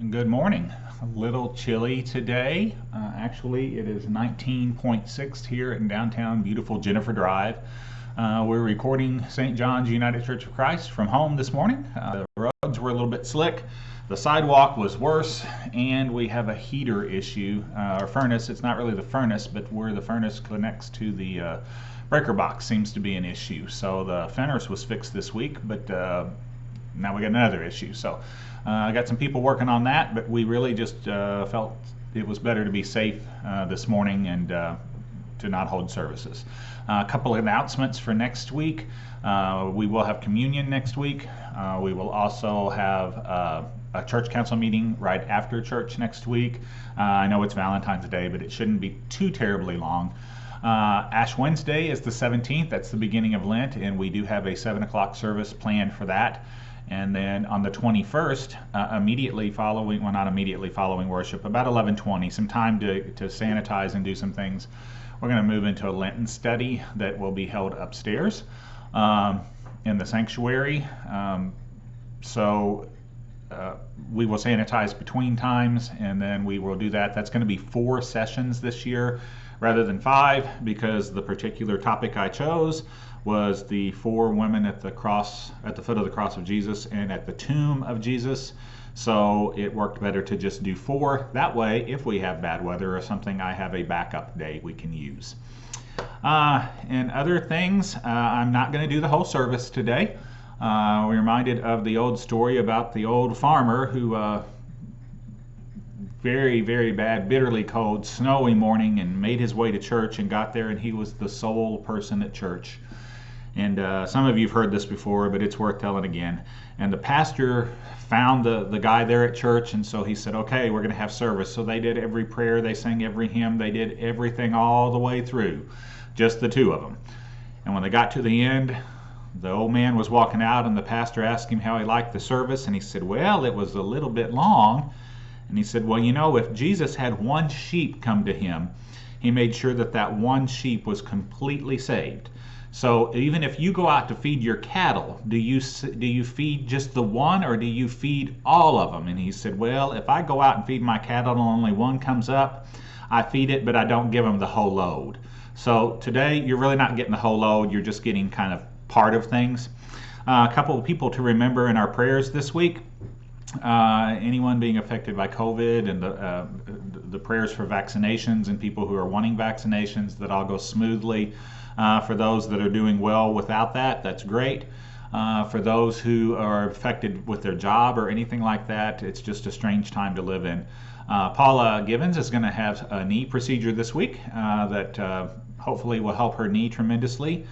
Good morning. A little chilly today. Actually, it is 19.6 here in downtown beautiful Jennifer Drive. We're recording St. John's United Church of Christ from home this morning. The roads were a little bit slick. The sidewalk was worse, and we have a heater issue. Our furnace, it's not really the furnace, but where the furnace connects to the breaker box seems to be an issue. So the furnace was fixed this week, but now we got another issue. So I got some people working on that, but we really just felt it was better to be safe this morning and to not hold services. A couple of announcements for next week. We will have communion next week. We will also have a church council meeting right after church next week. I know it's Valentine's Day, but it shouldn't be too terribly long. Ash Wednesday is the 17th. That's the beginning of Lent, and we do have a 7 o'clock service planned for that. And then on the 21st, immediately following, well, not immediately following worship, about 11:20, some time to sanitize and do some things. We're going to move into a Lenten study that will be held upstairs in the sanctuary. We will sanitize between times, and then we will do that. That's going to be 4 sessions this year rather than 5, because the particular topic I chose was the 4 women at the cross, at the foot of the cross of Jesus and at the tomb of Jesus. So it worked better to just do 4. That way, if we have bad weather or something, I have a backup day we can use. And other things, I'm not going to do the whole service today. We're reminded of the old story about the old farmer who very, very bad, bitterly cold, snowy morning, and made his way to church and got there, and he was the sole person at church. And some of you have heard this before, but it's worth telling again. And the pastor found the guy there at church, and so he said, okay, we're going to have service. So they did every prayer, they sang every hymn, they did everything all the way through, just the 2 of them. And when they got to the end, the old man was walking out, and the pastor asked him how he liked the service, and he said, well, it was a little bit long. And he said, well, you know, if Jesus had 1 sheep come to him, he made sure that that 1 sheep was completely saved. So even if you go out to feed your cattle, do you feed just the 1, or do you feed all of them? And he said, well, if I go out and feed my cattle and only 1 comes up, I feed it, but I don't give them the whole load. So today, you're really not getting the whole load. You're just getting kind of part of things. A couple of people to remember in our prayers this week. Anyone being affected by COVID, and the prayers for vaccinations and people who are wanting vaccinations, that all go smoothly. For those that are doing well without that, that's great. For those who are affected with their job or anything like that, it's just a strange time to live in. Paula Givens is going to have a knee procedure this week that hopefully will help her knee tremendously.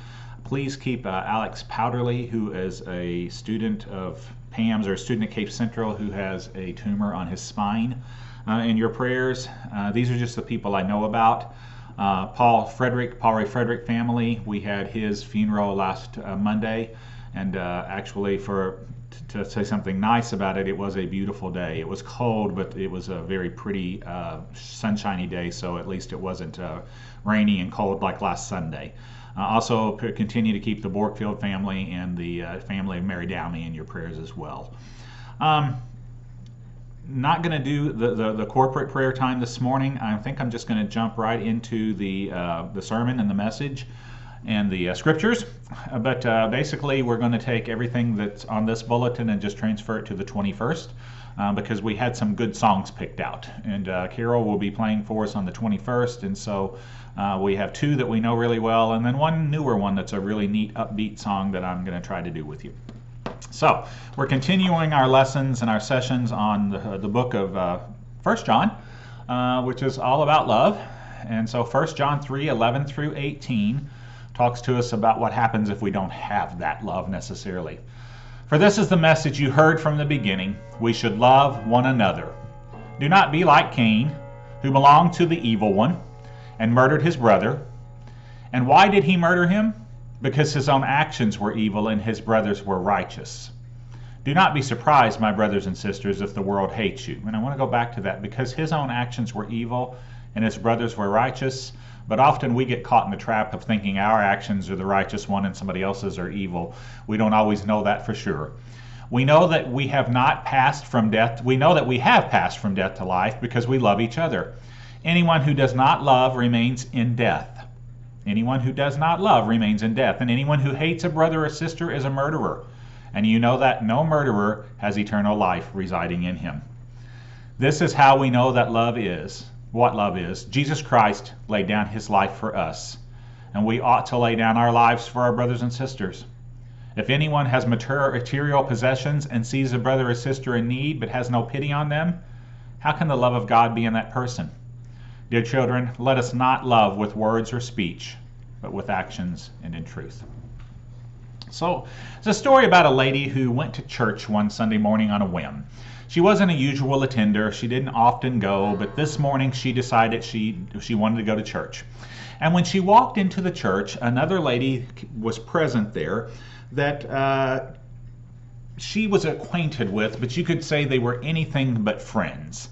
Please keep Alex Powderly, who is a student of Pam's, or a student at Cape Central, who has a tumor on his spine, in your prayers. These are just the people I know about. Paul Ray Frederick family, we had his funeral last Monday, and actually, to say something nice about it, it was a beautiful day. It was cold, but it was a very pretty sunshiny day, so at least it wasn't rainy and cold like last Sunday. Also, continue to keep the Borkfield family and the family of Mary Downey in your prayers as well. Not going to do the corporate prayer time this morning. I think I'm just going to jump right into the sermon and the message and the scriptures. But basically, we're going to take everything that's on this bulletin and just transfer it to the 21st because we had some good songs picked out. And Carol will be playing for us on the 21st. And so we have 2 that we know really well, and then 1 newer one that's a really neat upbeat song that I'm going to try to do with you. So we're continuing our lessons and our sessions on the book of 1 John, which is all about love. And so 1 John 3:11 through 18 talks to us about what happens if we don't have that love necessarily. For this is the message you heard from the beginning: we should love one another. Do not be like Cain, who belonged to the evil one and murdered his brother. And why did he murder him? Because his own actions were evil and his brothers were righteous. Do not be surprised, my brothers and sisters, if the world hates you. And I want to go back to that, because his own actions were evil and his brothers were righteous. But often we get caught in the trap of thinking our actions are the righteous one and somebody else's are evil. We don't always know that for sure. We know that we have not passed from death. We know that we have passed from death to life because we love each other. Anyone who does not love remains in death. Anyone who does not love remains in death. And anyone who hates a brother or sister is a murderer. And you know that no murderer has eternal life residing in him. This is how we know that love is, what love is. Jesus Christ laid down his life for us. And we ought to lay down our lives for our brothers and sisters. If anyone has material possessions and sees a brother or sister in need but has no pity on them, how can the love of God be in that person? Dear children, let us not love with words or speech, but with actions and in truth. So, it's a story about a lady who went to church one Sunday morning on a whim. She wasn't a usual attender. She didn't often go, but this morning she decided she wanted to go to church. And when she walked into the church, another lady was present there that she was acquainted with, but you could say they were anything but friends.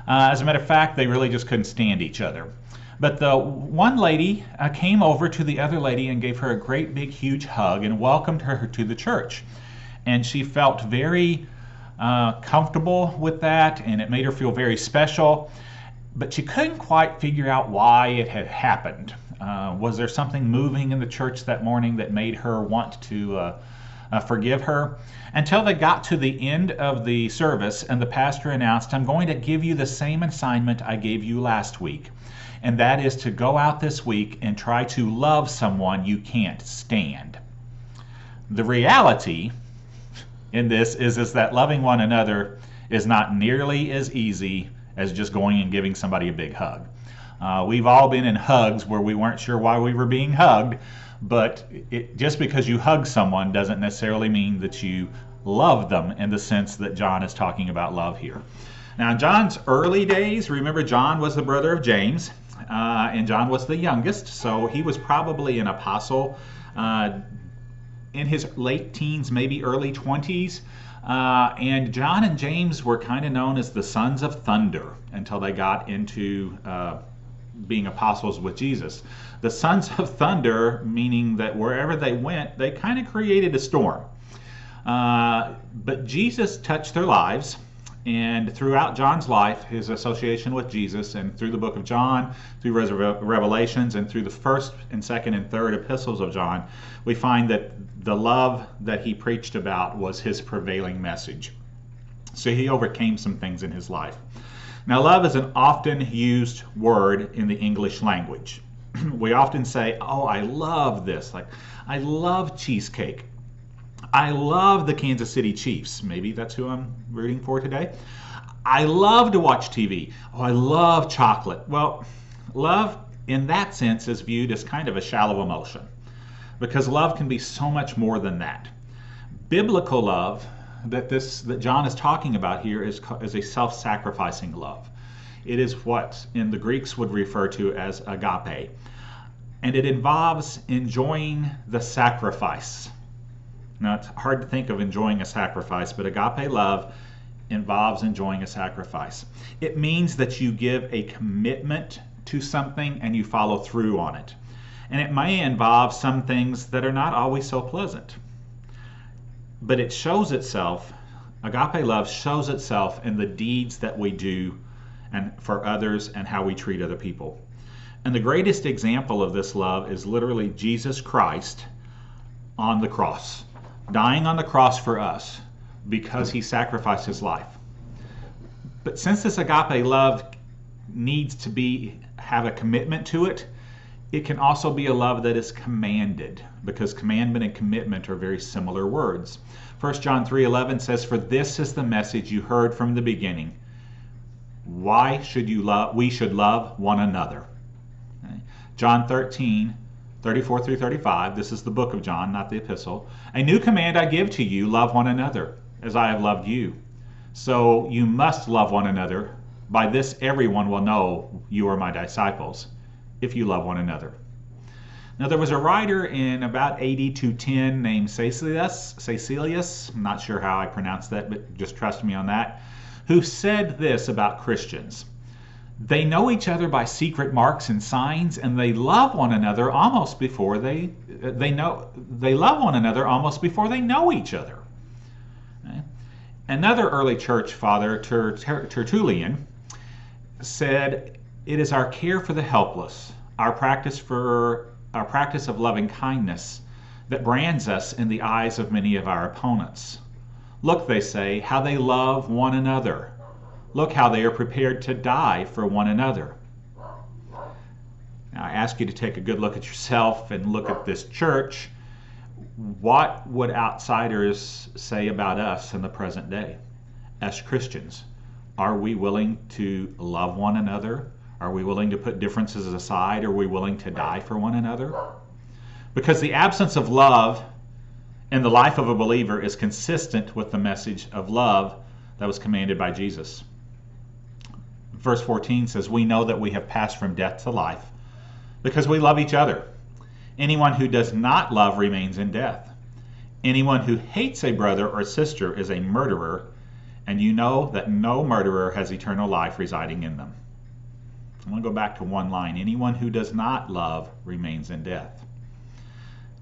As a matter of fact, they really just couldn't stand each other. But the one lady came over to the other lady and gave her a great big huge hug and welcomed her to the church. And she felt very comfortable with that, and it made her feel very special. But she couldn't quite figure out why it had happened. Was there something moving in the church that morning that made her want to forgive her? Until they got to the end of the service and the pastor announced, "I'm going to give you the same assignment I gave you last week. And that is to go out this week and try to love someone you can't stand." The reality in this is that loving one another is not nearly as easy as just going and giving somebody a big hug. We've all been in hugs where we weren't sure why we were being hugged, but just because you hug someone doesn't necessarily mean that you love them in the sense that John is talking about love here. Now, in John's early days, remember John was the brother of James, and John was the youngest, so he was probably an apostle in his late teens, maybe early 20s. And John and James were kind of known as the sons of thunder until they got into being apostles with Jesus. The sons of thunder, meaning that wherever they went, they kind of created a storm. But Jesus touched their lives, and throughout John's life, his association with Jesus, and through the book of John, through Revelations, and through the first and second and third epistles of John, we find that the love that he preached about was his prevailing message. So he overcame some things in his life. Now, love is an often used word in the English language. We often say, "Oh, I love this." Like, I love cheesecake. I love the Kansas City Chiefs. Maybe that's who I'm rooting for today. I love to watch TV. Oh, I love chocolate. Well, love in that sense is viewed as kind of a shallow emotion, because love can be so much more than that. Biblical love that John is talking about here is a self-sacrificing love. It is what in the Greeks would refer to as agape, and it involves enjoying the sacrifice. Now, it's hard to think of enjoying a sacrifice, but agape love involves enjoying a sacrifice. It means that you give a commitment to something and you follow through on it. And it may involve some things that are not always so pleasant. But it shows itself, agape love shows itself in the deeds that we do and for others and how we treat other people. And the greatest example of this love is literally Jesus Christ on the cross, dying on the cross for us because he sacrificed his life. But since this agape love needs to have a commitment to it, it can also be a love that is commanded, because commandment and commitment are very similar words. 1 John 3:11 says, "For this is the message you heard from the beginning. Why should we should love one another." Okay. John 13:34 through 35, this is the book of John, not the epistle. "A new command I give to you, love one another, as I have loved you. So you must love one another. By this everyone will know you are my disciples, if you love one another." Now, there was a writer in about 80 to 10 named Caecilius, I'm not sure how I pronounce that, but just trust me on that, who said this about Christians: "They know each other by secret marks and signs, and they love one another almost before they love one another almost before they know each other." Okay? Another early church father, Tertullian, said, "It is our care for the helpless, our practice of loving kindness, that brands us in the eyes of many of our opponents. Look," they say, "how they love one another. Look how they are prepared to die for one another." Now, I ask you to take a good look at yourself and look at this church. What would outsiders say about us in the present day as Christians? Are we willing to love one another? Are we willing to put differences aside? Are we willing to die for one another? Because the absence of love in the life of a believer is consistent with the message of love that was commanded by Jesus. Verse 14 says, "We know that we have passed from death to life because we love each other. Anyone who does not love remains in death. Anyone who hates a brother or sister is a murderer, and you know that no murderer has eternal life residing in them." I'm going to go back to one line. Anyone who does not love remains in death.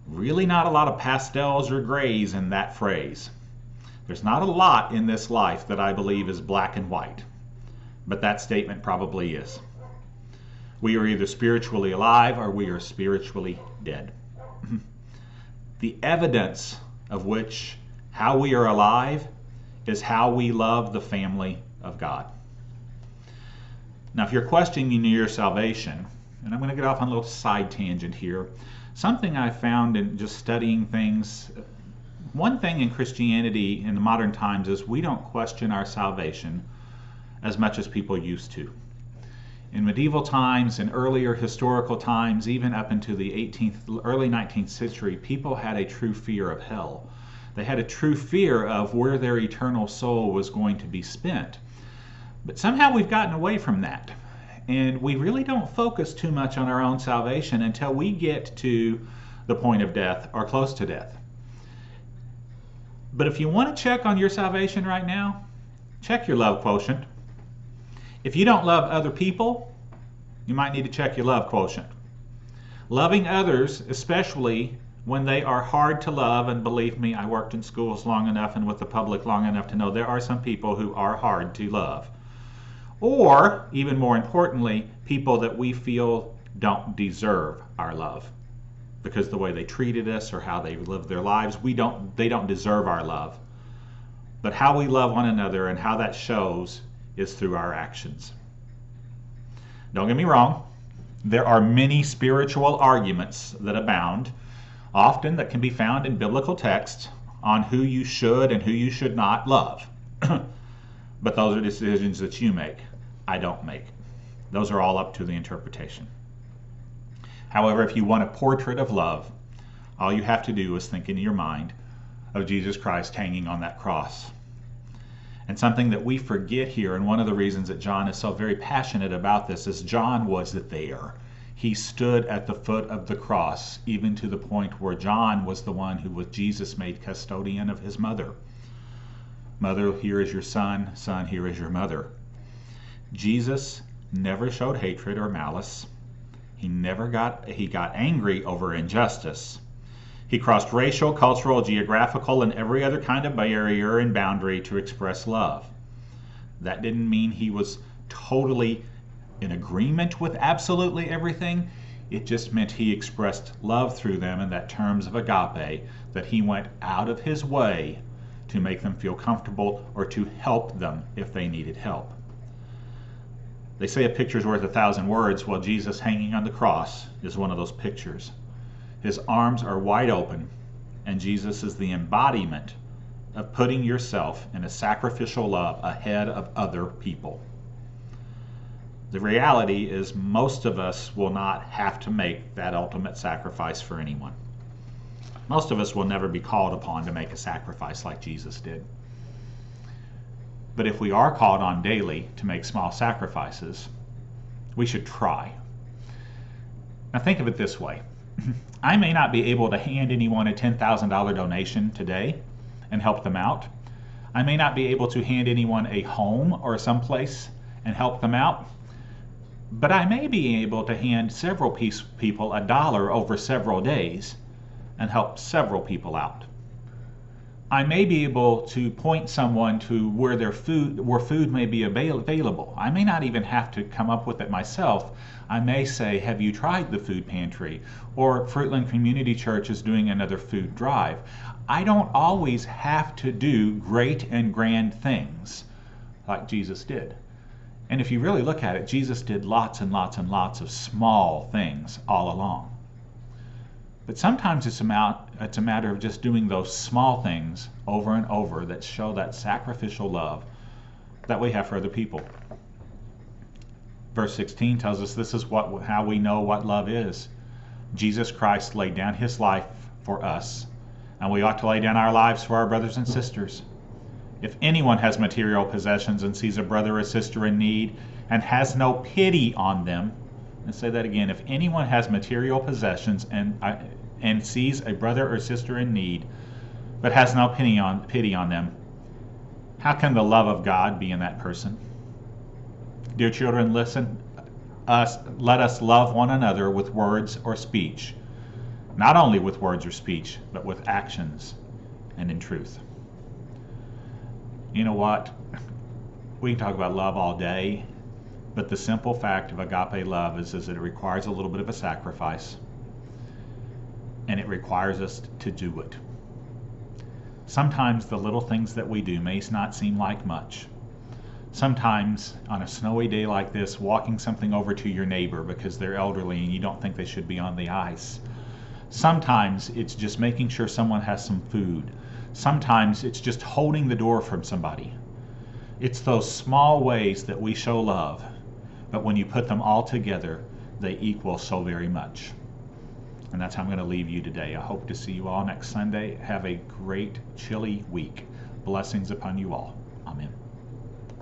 Really not a lot of pastels or grays in that phrase. There's not a lot in this life that I believe is black and white, but that statement probably is. We are either spiritually alive or we are spiritually dead. The evidence of which how we are alive is how we love the family of God. Now, if you're questioning your salvation, and I'm going to get off on a little side tangent here, something I found in just studying things, one thing in Christianity in the modern times is we don't question our salvation as much as people used to. In medieval times and earlier historical times, even up into the early 19th century, people had a true fear of hell. They had a true fear of where their eternal soul was going to be spent. But somehow we've gotten away from that. And we really don't focus too much on our own salvation until we get to the point of death or close to death. But if you want to check on your salvation right now, check your love quotient. If you don't love other people, you might need to check your love quotient. Loving others, especially when they are hard to love, and believe me, I worked in schools long enough and with the public long enough to know there are some people who are hard to love. Or, even more importantly, people that we feel don't deserve our love because the way they treated us or how they lived their lives, they don't deserve our love. But how we love one another and how that shows is through our actions. Don't get me wrong, there are many spiritual arguments that abound, often that can be found in biblical texts on who you should and who you should not love. But those are decisions that you make. I don't make. Those are all up to the interpretation. However, if you want a portrait of love, all you have to do is think in your mind of Jesus Christ hanging on that cross. And something that we forget here, and one of the reasons that John is so very passionate about this, is John was there. He stood at the foot of the cross, even to the point where John was the one who was Jesus made custodian of his mother. Mother, here is your son. Son, here is your mother. Jesus never showed hatred or malice. He got angry over injustice. He crossed racial, cultural, geographical, and every other kind of barrier and boundary to express love. That didn't mean he was totally in agreement with absolutely everything. It just meant he expressed love through them in that terms of agape, that he went out of his way to make them feel comfortable or to help them if they needed help. They say a picture's worth 1,000 words. Well, Jesus hanging on the cross is one of those pictures. His arms are wide open, and Jesus is the embodiment of putting yourself in a sacrificial love ahead of other people. The reality is most of us will not have to make that ultimate sacrifice for anyone. Most of us will never be called upon to make a sacrifice like Jesus did. But if we are called on daily to make small sacrifices, we should try. Now think of it this way. I may not be able to hand anyone a $10,000 donation today and help them out. I may not be able to hand anyone a home or someplace and help them out. But I may be able to hand several people $1 over several days and help several people out. I may be able to point someone to where food may be available. I may not even have to come up with it myself. I may say, have you tried the food pantry? Or Fruitland Community Church is doing another food drive. I don't always have to do great and grand things like Jesus did. And if you really look at it, Jesus did lots and lots and lots of small things all along. But sometimes it's a matter of just doing those small things over and over that show that sacrificial love that we have for other people. Verse 16 tells us this is how we know what love is. Jesus Christ laid down his life for us, and we ought to lay down our lives for our brothers and sisters. If anyone has material possessions and sees a brother or sister in need and has no pity on them, and say that again, if anyone has material possessions and sees a brother or sister in need but has no pity on them, how can the love of God be in that person? Dear children, let us love one another with words or speech. Not only with words or speech, but with actions and in truth. You know what? We can talk about love all day, but the simple fact of agape love is that it requires a little bit of a sacrifice, and it requires us to do it. Sometimes the little things that we do may not seem like much. Sometimes on a snowy day like this, walking something over to your neighbor because they're elderly and you don't think they should be on the ice. Sometimes it's just making sure someone has some food. Sometimes it's just holding the door from somebody. It's those small ways that we show love, but when you put them all together, they equal so very much. And that's how I'm going to leave you today. I hope to see you all next Sunday. Have a great, chilly week. Blessings upon you all. Amen.